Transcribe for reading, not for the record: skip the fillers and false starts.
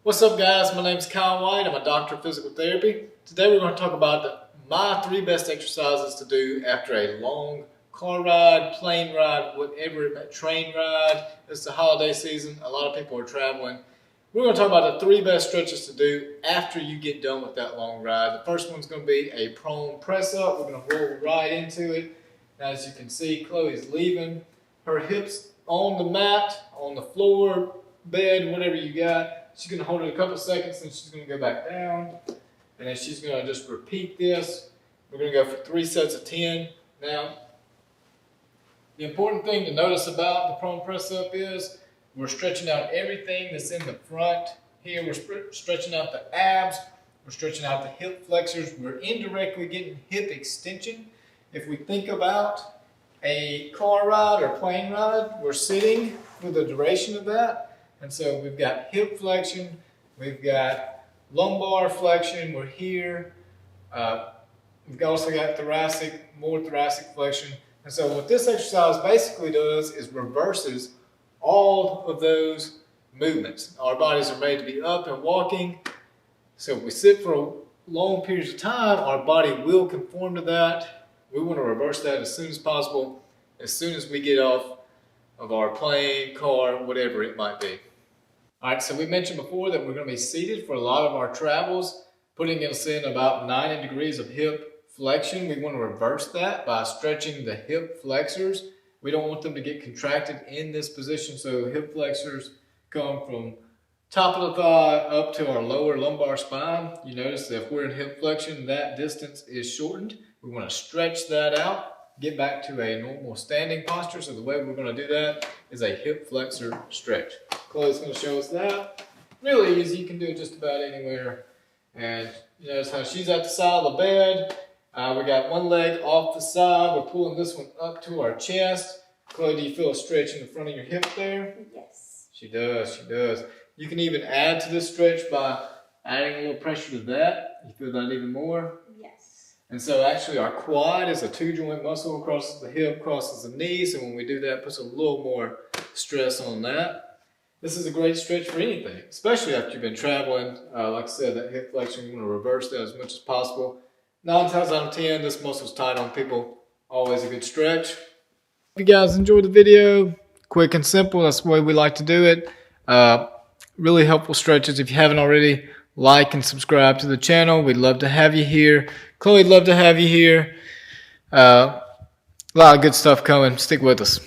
What's up, guys? My name is Kyle White. I'm a doctor of physical therapy. Today we're going to talk about my 3 best exercises to do after a long car ride, plane ride, whatever, train ride. It's the holiday season. A lot of people are traveling. We're going to talk about the 3 best stretches to do after you get done with that long ride. The first one's going to be a prone press up. We're going to roll right into it. Now, as you can see, Chloe's leaving her hips on the mat, on the floor, bed, whatever you got. She's going to hold it a couple seconds, and she's going to go back down. And then she's going to just repeat this. We're going to go for 3 sets of 10. Now, the important thing to notice about the prone press up is we're stretching out everything that's in the front. Here we're stretching out the abs. We're stretching out the hip flexors. We're indirectly getting hip extension. If we think about a car ride or plane ride, we're sitting for the duration of that. And so we've got hip flexion, we've got lumbar flexion, we're here. We've also got more thoracic flexion. And so what this exercise basically does is reverses all of those movements. Our bodies are made to be up and walking. So if we sit for long periods of time, our body will conform to that. We want to reverse that as soon as possible, as soon as we get off of our plane, car, whatever it might be. All right, so we mentioned before that we're going to be seated for a lot of our travels, putting us in about 90 degrees of hip flexion. We want to reverse that by stretching the hip flexors. We don't want them to get contracted in this position, so hip flexors come from top of the thigh up to our lower lumbar spine. You notice that if we're in hip flexion, that distance is shortened. We want to stretch that out. Get back to a normal standing posture. So the way we're going to do that is a hip flexor stretch. Chloe's going to show us that. Really easy. You can do it just about anywhere. And you notice how she's at the side of the bed. We got one leg off the side. We're pulling this one up to our chest. Chloe, do you feel a stretch in the front of your hip there? Yes. She does. She does. You can even add to this stretch by adding a little pressure to that. You feel that even more? Yes. And so actually our quad is a 2-joint muscle, crosses the hip, crosses the knee. So when we do that, it puts a little more stress on that. This is a great stretch for anything, especially after you've been traveling. Like I said, that hip flexion, you want to reverse that as much as possible. 9 times out of 10, this muscle's tight on people. Always a good stretch. If you guys enjoyed the video, quick and simple, that's the way we like to do it. Really helpful stretches. If you haven't already, like and subscribe to the channel. We'd love to have you here. Chloe'd love to have you here. A lot of good stuff coming. Stick with us.